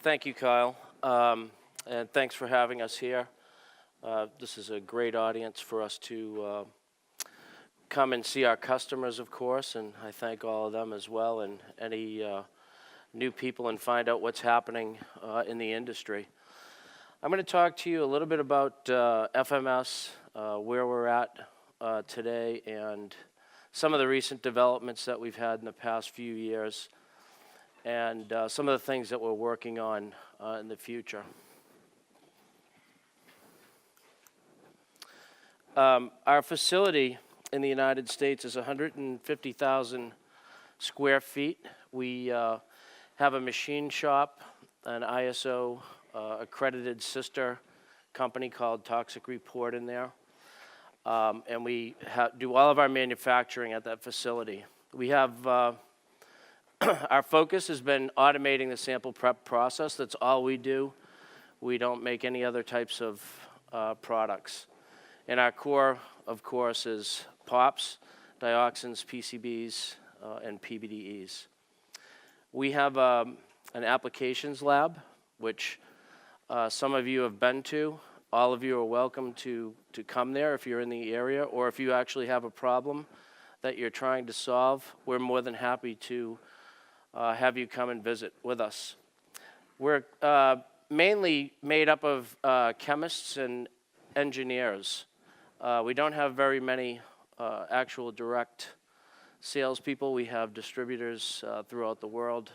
Thank you, Kyle, and thanks for having us here. This is a great audience for us to come and see our customers, of course, and I thank all of them as well, and any new people, and find out what's happening in the industry. I'm going to talk to you a little bit about FMS, where we're at today, and some of the recent developments that we've had in the past few years, and some of the things that we're working on in the future. Our facility in the United States is 150,000 square feet. We have a machine shop, an ISO accredited sister company called Toxic Report in there. And we do all of our manufacturing at that facility. We have, our focus has been automating the sample prep process. That's all we do. We don't make any other types of products. And our core, of course, is POPs, dioxins, PCBs, and PBDEs. We have an applications lab, which some of you have been to. All of you are welcome to come there if you're in the area, or if you actually have a problem that you're trying to solve. We're more than happy to have you come and visit with us. We're mainly made up of chemists and engineers. We don't have very many actual direct salespeople. We have distributors throughout the world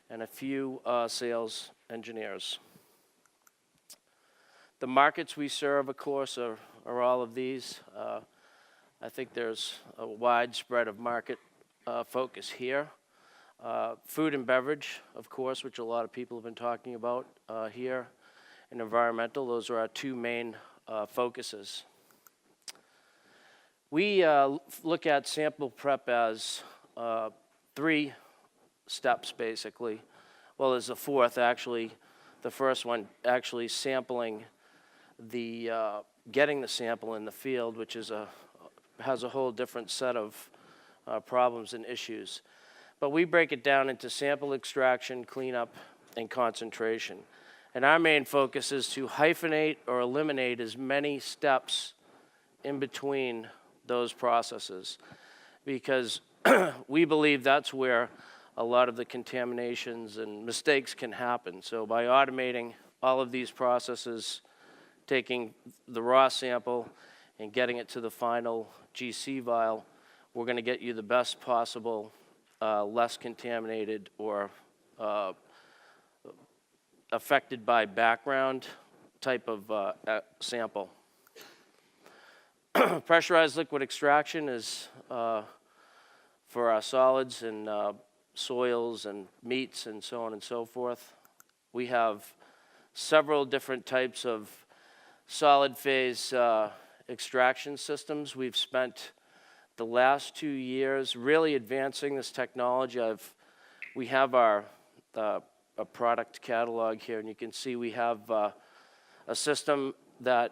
and a few sales engineers. The markets we serve, of course, are all of these. I think there's a widespread of market focus here. Food and beverage, of course, which a lot of people have been talking about here, and environmental. Those are our two main focuses. We look at sample prep as 3 steps, basically. Well, there's a fourth, actually. The first one, actually sampling getting the sample in the field, which is has a whole different set of problems and issues. But we break it down into sample extraction, cleanup, and concentration. And our main focus is to hyphenate or eliminate as many steps in between those processes, because we believe that's where a lot of the contaminations and mistakes can happen. So by automating all of these processes, taking the raw sample and getting it to the final GC vial, we're going to get you the best possible, less contaminated or affected by background type of sample. Pressurized liquid extraction is for our solids and soils and meats and so on and so forth. We have several different types of solid phase extraction systems. We've spent the last 2 years really advancing this technology. We have our a product catalog here, and you can see we have a system that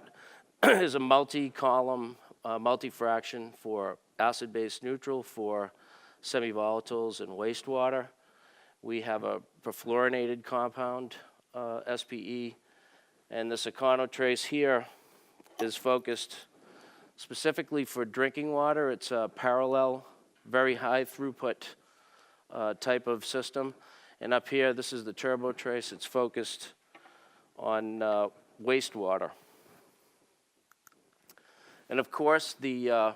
is a multi-column, multi-fraction for acid-base neutral, for semi-volatiles and wastewater. We have a perfluorinated compound, SPE, and this Econotrace here is focused specifically for drinking water. It's a parallel, very high throughput type of system. And up here, this is the TurboTrace. It's focused on wastewater. And of course, the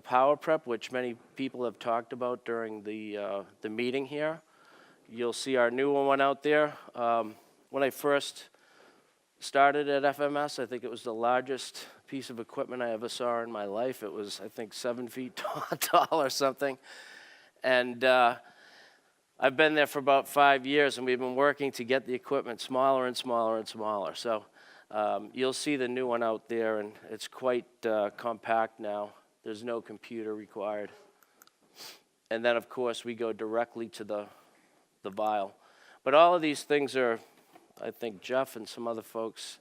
power prep, which many people have talked about during the meeting here. You'll see our newer one out there. When I first started at FMS, I think it was the largest piece of equipment I ever saw in my life. It was, I think, 7 feet tall or something. And I've been there for about 5 years, and we've been working to get the equipment smaller and smaller and smaller. So you'll see the new one out there, and it's quite compact now. There's no computer required. And then, of course, we go directly to the vial. But all of these things are, I think Jeff and some other folks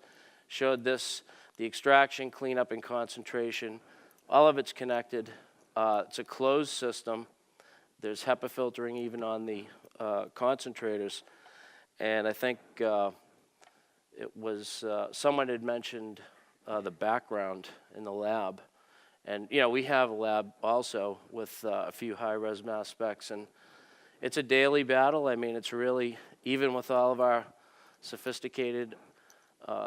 showed this, the extraction, cleanup, and concentration. All of it's connected. It's a closed system. There's HEPA filtering even on the concentrators. And I think it was, someone had mentioned the background in the lab. And, you know, we have a lab also with a few high-res mass specs, and it's a daily battle. I mean, it's really, even with all of our sophisticated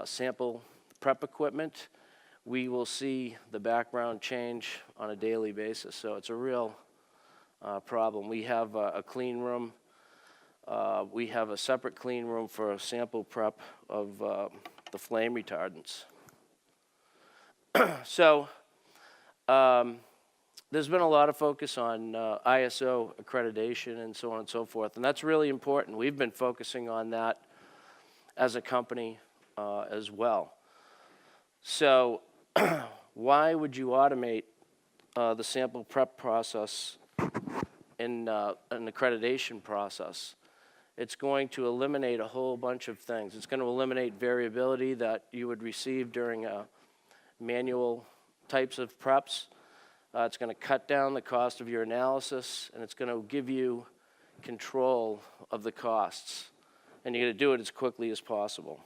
sample prep equipment, we will see the background change on a daily basis. So it's a real problem. We have a clean room. We have a separate clean room for sample prep of the flame retardants. So there's been a lot of focus on ISO accreditation and so on and so forth, and that's really important. We've been focusing on that as a company as well. So why would you automate the sample prep process in an accreditation process? It's going to eliminate a whole bunch of things. It's going to eliminate variability that you would receive during manual types of preps. It's going to cut down the cost of your analysis, and it's going to give you control of the costs. And you're going to do it as quickly as possible.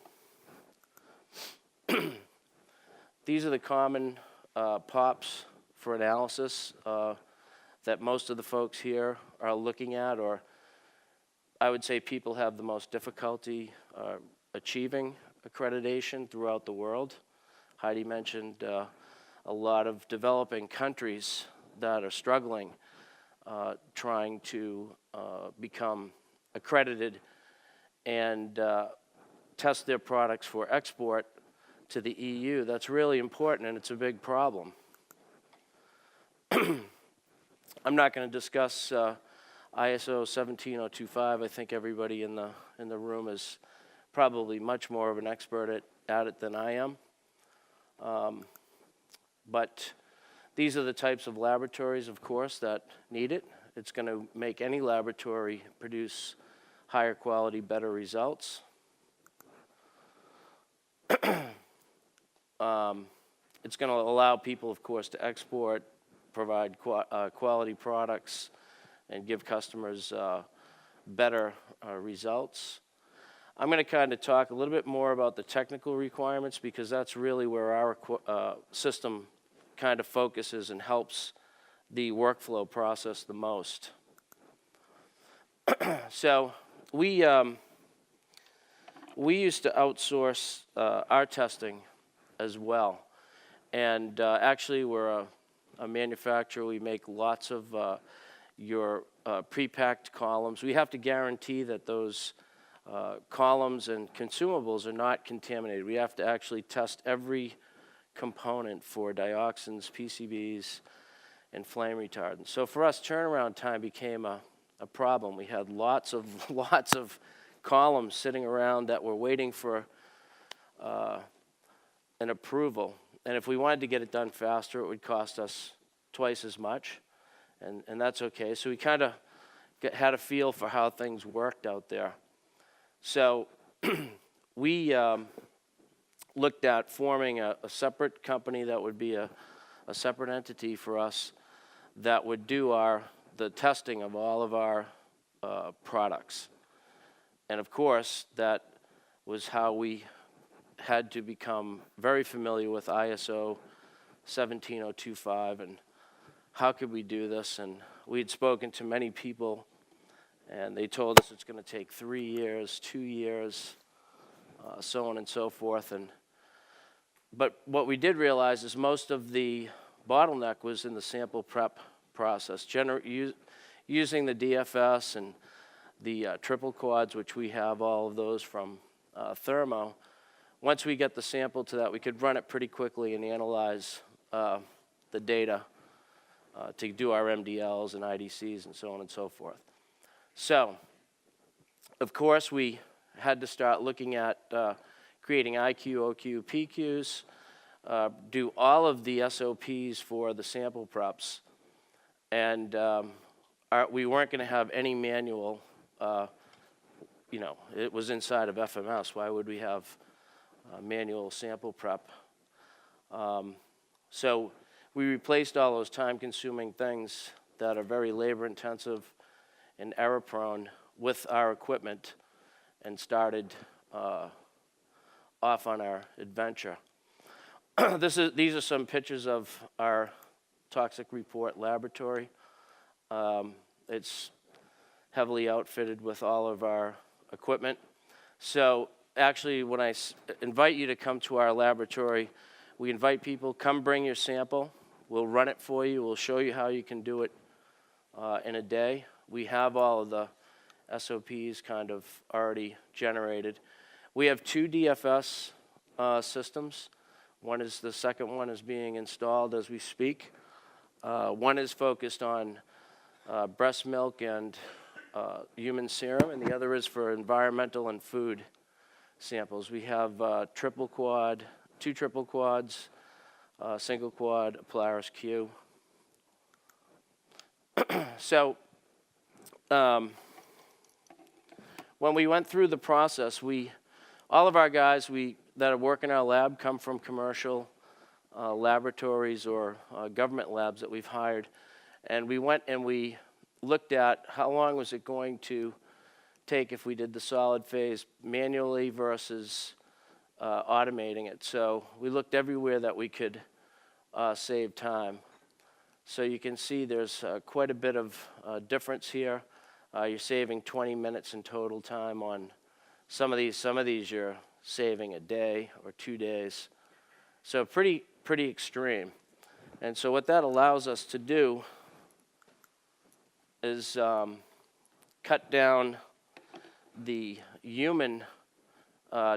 These are the common POPs for analysis that most of the folks here are looking at, or I would say people have the most difficulty achieving accreditation throughout the world. Heidi mentioned a lot of developing countries that are struggling trying to become accredited and test their products for export to the EU. That's really important, and it's a big problem. I'm not going to discuss ISO 17025. I think everybody in the room is probably much more of an expert at it than I am. But these are the types of laboratories, of course, that need it. It's going to make any laboratory produce higher quality, better results. It's going to allow people, of course, to export, provide quality products, and give customers better results. I'm going to kind of talk a little bit more about the technical requirements, because that's really where our system kind of focuses and helps the workflow process the most. So we used to outsource our testing as well. And actually, we're a manufacturer. We make lots of your pre-packed columns. We have to guarantee that those columns and consumables are not contaminated. We have to actually test every component for dioxins, PCBs, and flame retardants. So for us, turnaround time became a problem. We had lots of columns sitting around that were waiting for an approval. And if we wanted to get it done faster, it would cost us twice as much. And that's okay. So we kind of had a feel for how things worked out there. So we looked at forming a separate company that would be a separate entity for us that would do the testing of all of our products. And of course, that was how we had to become very familiar with ISO 17025 and how could we do this. And we had spoken to many people, and they told us it's going to take 3 years, 2 years, so on and so forth. But what we did realize is most of the bottleneck was in the sample prep process, using the DFS and the triple quads, which we have all of those from Thermo. Once we get the sample to that, we could run it pretty quickly and analyze the data to do our MDLs and IDCs and so on and so forth. So, of course, we had to start looking at creating IQ, OQ, PQs, do all of the SOPs for the sample preps, and we weren't going to have any manual. It was inside of FMS. Why would we have manual sample prep? So we replaced all those time-consuming things that are very labor-intensive and error-prone with our equipment. and started off on our adventure. These are some pictures of our toxic report laboratory. It's heavily outfitted with all of our equipment. So actually, when I invite you to come to our laboratory, we invite people, come bring your sample. We'll run it for you. We'll show you how you can do it in a day. We have all of the SOPs kind of already generated. We have 2 DFS systems. The second one is being installed as we speak. One is focused on breast milk and human serum, and the other is for environmental and food samples. We have 2 triple quads, single quad, a Polaris Q. So when we went through the process, all of our guys that work in our lab come from commercial laboratories or government labs that we've hired. And we went and we looked at how long was it going to take if we did the solid phase manually versus automating it. So we looked everywhere that we could save time. So you can see there's quite a bit of difference here. You're saving 20 minutes in total time on some of these. Some of these you're saving a day or 2 days. So pretty extreme. And so what that allows us to do is cut down the human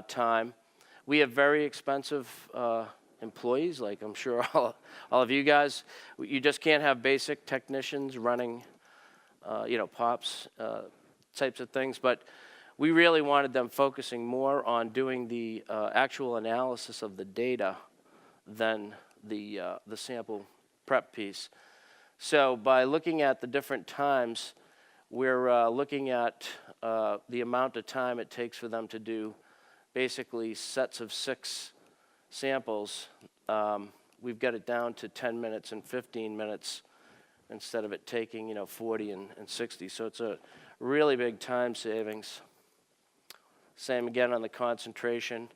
time. We have very expensive employees, like I'm sure all of you guys. You just can't have basic technicians running, POPs types of things. But we really wanted them focusing more on doing the actual analysis of the data than the sample prep piece. So by looking at the different times, we're looking at the amount of time it takes for them to do basically sets of 6 samples. We've got it down to 10 minutes and 15 minutes instead of it taking 40 and 60. So it's a really big time savings. Same again on the concentration.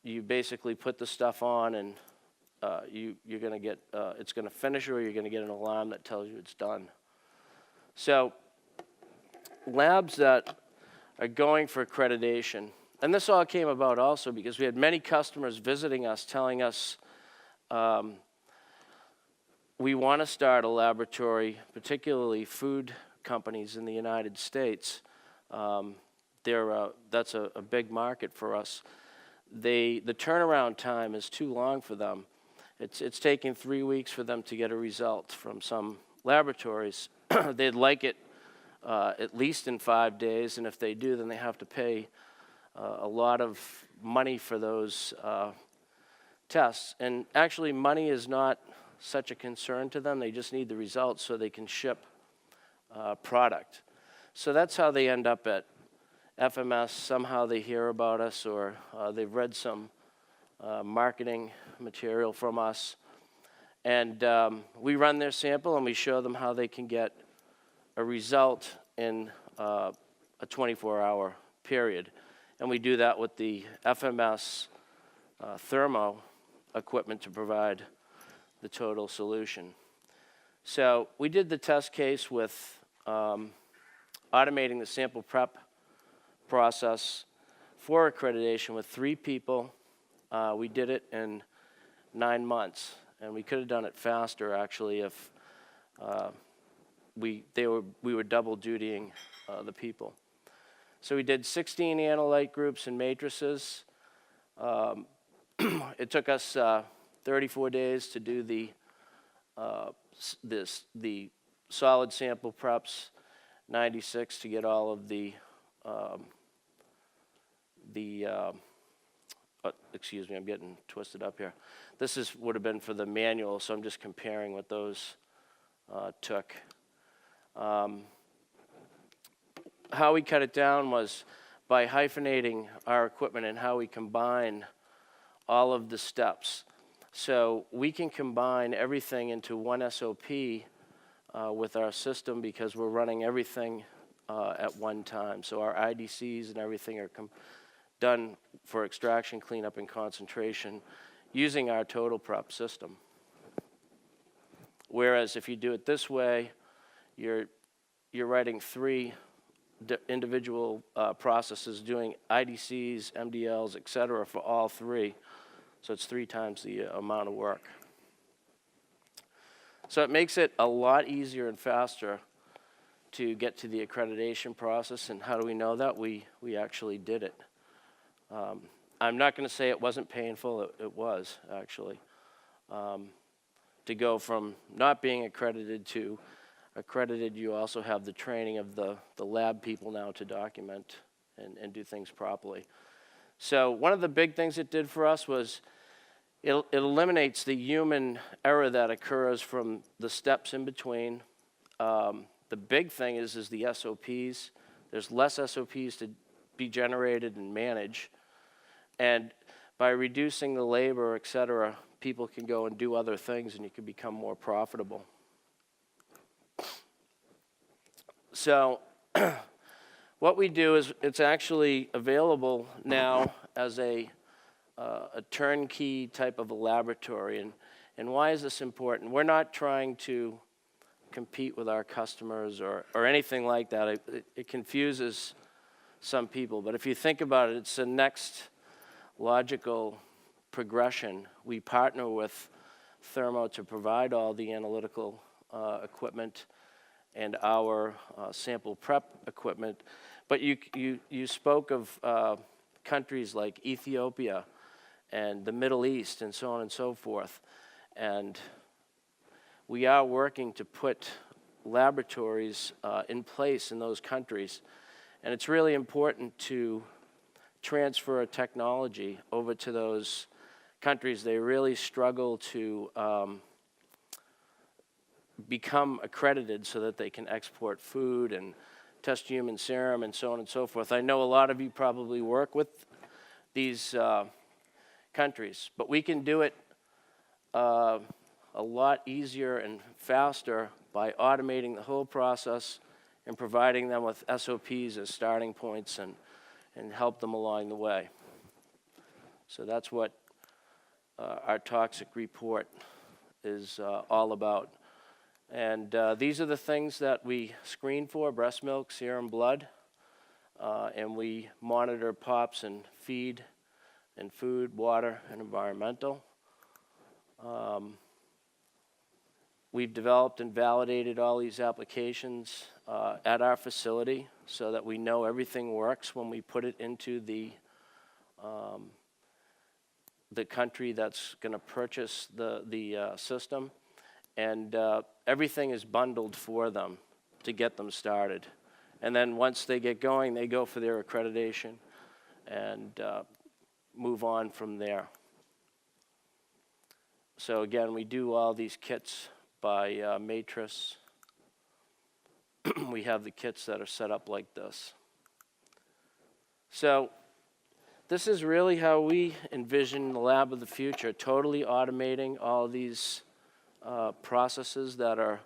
You basically put the stuff on and you're going to get, it's going to finish, or you're going to get an alarm that tells you it's done. So labs that are going for accreditation, and this all came about also because we had many customers visiting us telling us we want to start a laboratory, particularly food companies in the United States. That's a big market for us. The turnaround time is too long for them. It's taking 3 weeks for them to get a result from some laboratories. They'd like it at least in 5 days, and if they do, then they have to pay a lot of money for those tests. And actually, money is not such a concern to them. They just need the results so they can ship product. So that's how they end up at FMS. Somehow they hear about us, or they've read some marketing material from us. And we run their sample and we show them how they can get a result in a 24-hour period. And we do that with the FMS Thermo equipment to provide the total solution. So we did the test case with automating the sample prep process for accreditation with 3 people. We did it in 9 months, and we could have done it faster actually if we were double dutying the people. So we did 16 analyte groups and matrices. It took us 34 days to do the solid sample preps, 96 to get all of excuse me, I'm getting twisted up here. This would have been for the manual, so I'm just comparing what those took. How we cut it down was by hyphenating our equipment and how we combine all of the steps. So we can combine everything into one SOP with our system because we're running everything at one time. So our IDCs and everything are done for extraction, cleanup, and concentration using our total prep system. Whereas if you do it this way, you're writing 3 individual processes doing IDCs, MDLs, et cetera, for all 3. So it's 3 times the amount of work. So it makes it a lot easier and faster to get to the accreditation process. And how do we know that? We actually did it. I'm not going to say it wasn't painful. It was, actually. To go from not being accredited to accredited, you also have the training of the lab people now to document and do things properly. So one of the big things it did for us was it eliminates the human error that occurs from the steps in between. The big thing is the SOPs. There's less SOPs to be generated and manage. And by reducing the labor, et cetera, people can go and do other things and you can become more profitable. So what we do is it's actually available now as a turnkey type of a laboratory. And why is this important? We're not trying to compete with our customers or anything like that. It confuses some people. But if you think about it, it's the next logical progression. We partner with Thermo to provide all the analytical equipment and our sample prep equipment. But you spoke of countries like Ethiopia and the Middle East and so on and so forth. And we are working to put laboratories in place in those countries. And it's really important to transfer technology over to those countries. They really struggle to become accredited so that they can export food and test human serum and so on and so forth. I know a lot of you probably work with these countries, but we can do it a lot easier and faster by automating the whole process and providing them with SOPs as starting points and help them along the way. So that's what our toxic report is all about. And these are the things that we screen for: breast milk, serum, blood, and we monitor POPs and feed and food, water, and environmental. We've developed and validated all these applications at our facility so that we know everything works when we put it into the country that's going to purchase the system. And everything is bundled for them to get them started. And then once they get going, they go for their accreditation and move on from there. So again, we do all these kits by matrix. We have the kits that are set up like this. So this is really how we envision the lab of the future, totally automating all these processes that are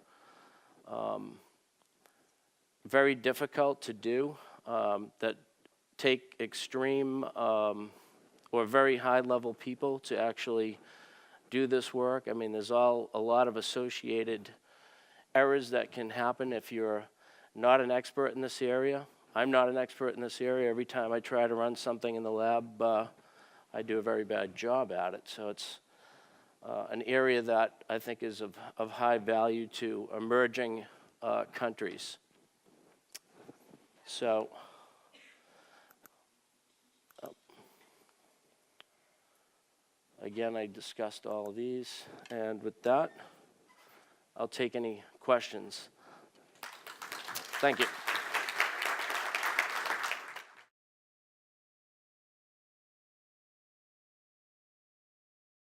very difficult to do, that take extreme or very high-level people to actually do this work. I mean, there's a lot of associated errors that can happen if you're not an expert in this area. I'm not an expert in this area. Every time I try to run something in the lab, I do a very bad job at it. So it's an area that I think is of high value to emerging countries. So again, I discussed all of these, and with that, I'll take any questions. Thank you.